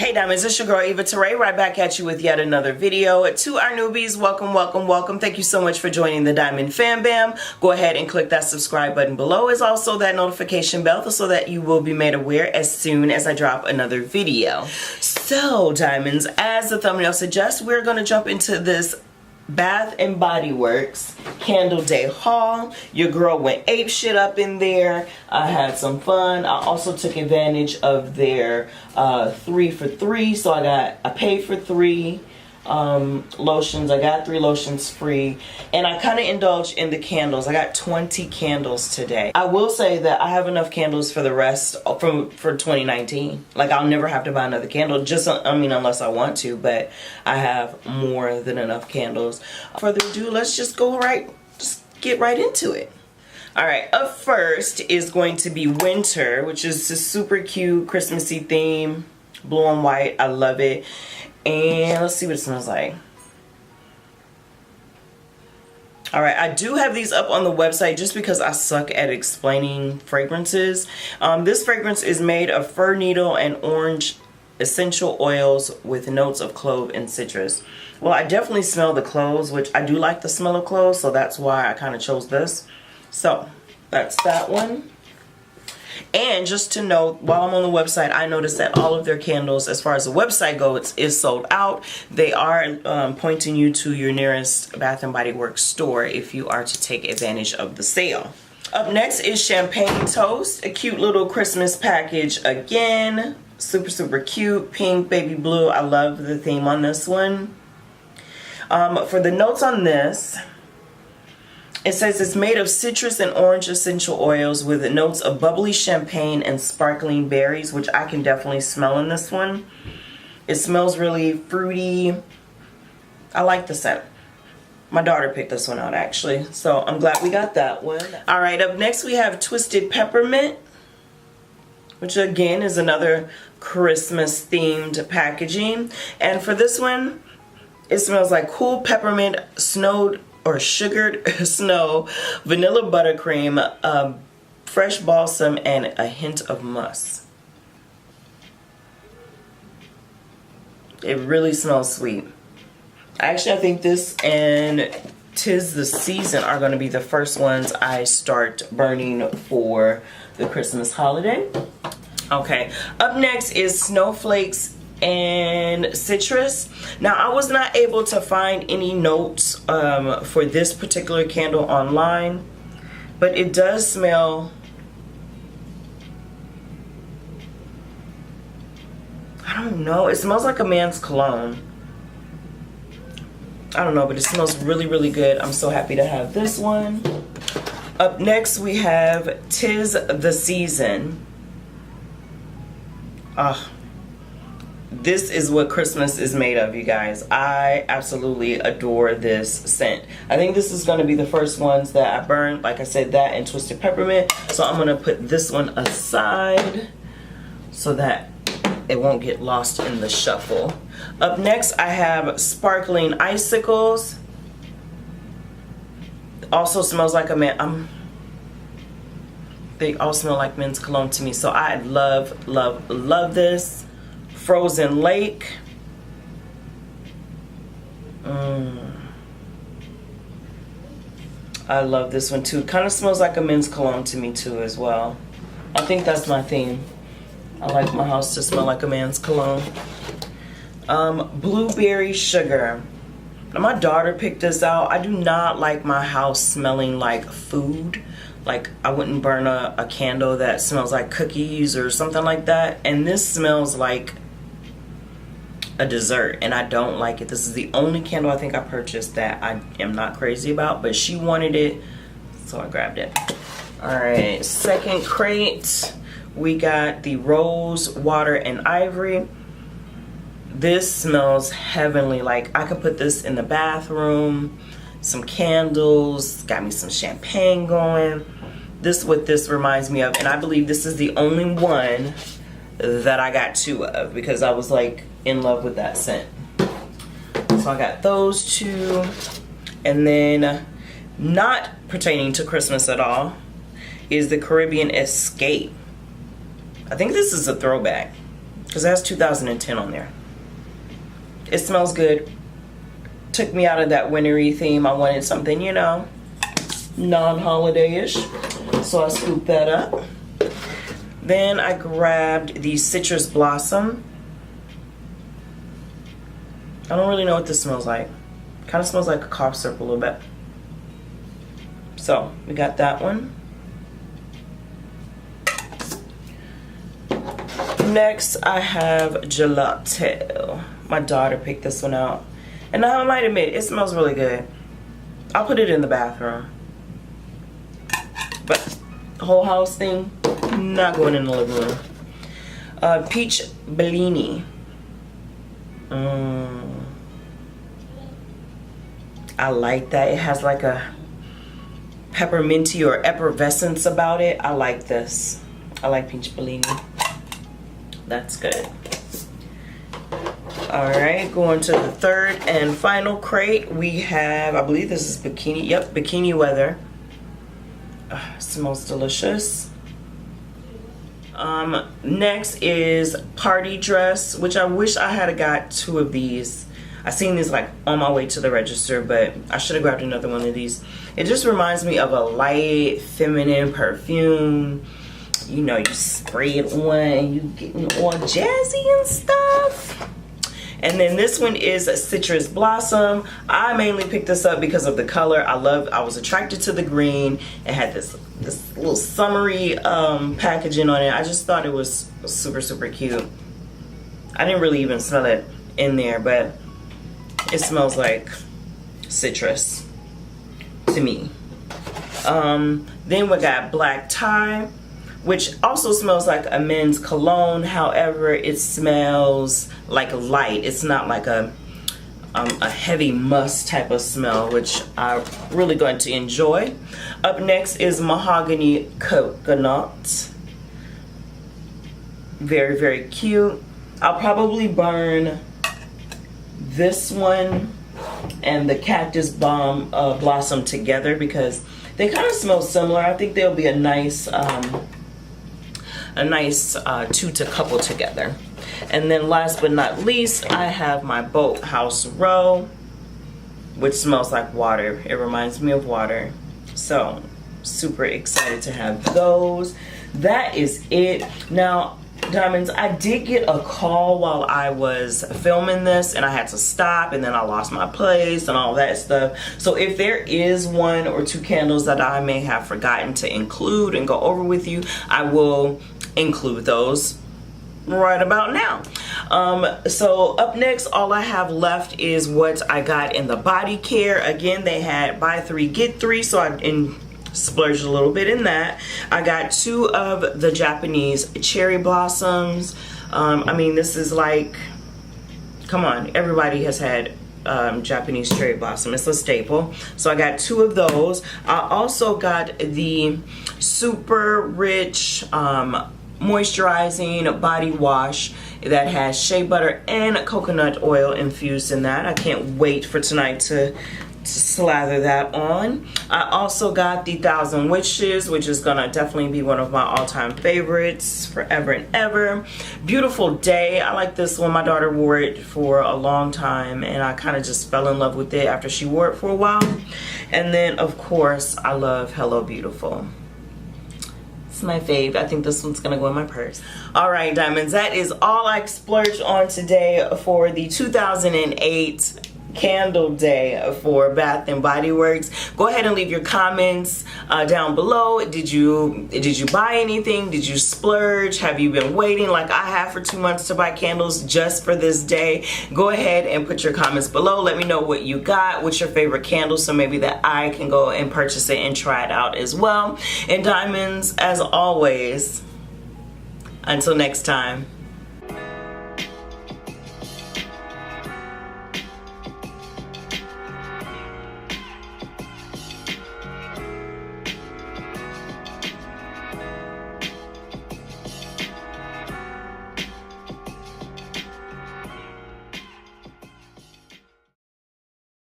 Hey diamonds, it's your girl Eva Tarae, right back at you with yet another video. To our newbies, welcome, welcome, welcome. Thank you so much for joining the Diamond Fam Bam. Go ahead and click that subscribe button below, as also that notification bell, so that you will be made aware as soon as I drop another video. So diamonds, as the thumbnail suggests, we're going to jump into this Bath and Body Works Candle Day haul. Your girl went ape shit up in there. I had some fun. I also took advantage of their 3 for 3. So I paid for 3 lotions. I got 3 lotions free, and I kind of indulged in the candles. I got 20 candles today. I will say that I have enough candles for the rest for 2019. Like, I'll never have to buy another candle, just unless I want to, but I have more than enough candles. Further ado, let's just get right into it. All right, up first is going to be Winter, which is a super cute Christmassy theme, blue and white. I love it. And let's see what it smells like. Alright, I do have these up on the website just because I suck at explaining fragrances. This fragrance is made of fir needle and orange essential oils with notes of clove and citrus. Well, I definitely smell the cloves, which I do like the smell of cloves, so that's why I kind of chose this. So, that's that one. And just to note, while I'm on the website, I noticed that all of their candles, as far as the website goes, is sold out. They are pointing you to your nearest Bath and Body Works store if you are to take advantage of the sale. Up next is Champagne Toast, a cute little Christmas package again. Super, super cute. Pink, baby blue. I love the theme on this one. For the notes on this, it says it's made of citrus and orange essential oils with notes of bubbly champagne and sparkling berries, which I can definitely smell in this one. It smells really fruity. I like the scent. My daughter picked this one out actually, so I'm glad we got that one. All right, up next we have Twisted Peppermint, which again is another Christmas themed packaging. And for this one, it smells like cool peppermint, sugared snow, vanilla buttercream, fresh balsam, and a hint of musk. It really smells sweet. Actually, I think this and 'Tis the Season are going to be the first ones I start burning for the Christmas holiday. Okay, up next is Snowflakes and Citrus. Now, I was not able to find any notes for this particular candle online, but it does smell, I don't know, it smells like a man's cologne. I don't know, but it smells really, really good. I'm so happy to have this one. Up next we have 'Tis the Season. This is what Christmas is made of, you guys. I absolutely adore this scent. I think this is going to be the first ones that I burn. Like I said, that and Twisted Peppermint. So I'm going to put this one aside so that it won't get lost in the shuffle. Up next, I have Sparkling Icicles. Also smells like a man. They all smell like men's cologne to me. So I love, love, love this. Frozen Lake. I love this one too. Kind of smells like a men's cologne to me too as well. I think that's my theme. I like my house to smell like a man's cologne. Blueberry Sugar. Now, my daughter picked this out. I do not like my house smelling like food. Like, I wouldn't burn a candle that smells like cookies or something like that. And this smells like a dessert, and I don't like it. This is the only candle I think I purchased that I am not crazy about, but she wanted it, so I grabbed it. Alright, second crate, we got the Rose, Water, and Ivory. This smells heavenly. Like, I could put this in the bathroom, some candles, got me some champagne going. This is what this reminds me of, and I believe this is the only one that I got 2 of because I was like in love with that scent. So I got those 2, and then not pertaining to Christmas at all is the Caribbean Escape. I think this is a throwback. because that's 2010 on there. It smells good. Took me out of that wintry theme. I wanted something, you know, non-holiday-ish. So I scooped that up. Then I grabbed the Citrus Blossom. I don't really know what this smells like. Kind of smells like a cough syrup a little bit. So we got that one. Next I have Gelato. My daughter picked this one out. And I might admit, it smells really good. I'll put it in the bathroom. But the whole house thing, not going in the living room. Peach Bellini. I like that. It has like a pepperminty or effervescence about it. I like this. I like Peach Bellini. That's good. Alright, going to the third and final crate. We have, I believe this is Bikini. Yep, Bikini Weather. Smells delicious. Next is Party Dress, which I wish I had got 2 of these. I seen these like on my way to the register, but I should have grabbed another one of these. It just reminds me of a light, feminine perfume. You know, you spray it on and you getting all jazzy and stuff. And then this one is Citrus Blossom. I mainly picked this up because of the color. I was attracted to the green. It had this little summery packaging on it. I just thought it was super, super cute. I didn't really even smell it in there, but it smells like citrus to me. Then we got Black Tie, which also smells like a men's cologne. However, it smells like light. It's not like a heavy musk type of smell, which I'm really going to enjoy. Up next is Mahogany Coconut. Very, very cute. I'll probably burn this one and the Cactus Bomb Blossom together because they kind of smell similar. I think they'll be a nice two to couple together. And then last but not least, I have my Boathouse Row, which smells like water. It reminds me of water. So super excited to have those. That is it. Now, Diamonds, I did get a call while I was filming this and I had to stop, and then I lost my place and all that stuff. So if there is 1 or 2 candles that I may have forgotten to include and go over with you, I will include those right about now. So up next, all I have left is what I got in the body care. Again, they had buy 3 get 3, so I splurged a little bit in that. I got 2 of the Japanese cherry blossoms. I mean, this is like, come on, everybody has had Japanese cherry blossom. It's a staple. So I got 2 of those. I also got the super rich moisturizing body wash that has shea butter and coconut oil infused in that. I can't wait for tonight to slather that on. I also got the 1000 Wishes, which is gonna definitely be one of my all-time favorites forever and ever. Beautiful Day. I like this one. My daughter wore it for a long time and I kind of just fell in love with it after she wore it for a while. And then of course I love Hello Beautiful. It's my fave. I think this one's gonna go in my purse. All right, Diamonds, that is all I splurged on today for the 2008 candle day for Bath and Body Works. Go ahead and leave your comments down below. Did you buy anything? Did you splurge? Have you been waiting like I have for 2 months to buy candles just for this day? Go ahead and put your comments below. Let me know what you got. What's your favorite candle, so maybe that I can go and purchase it and try it out as well. And Diamonds, as always, until next time.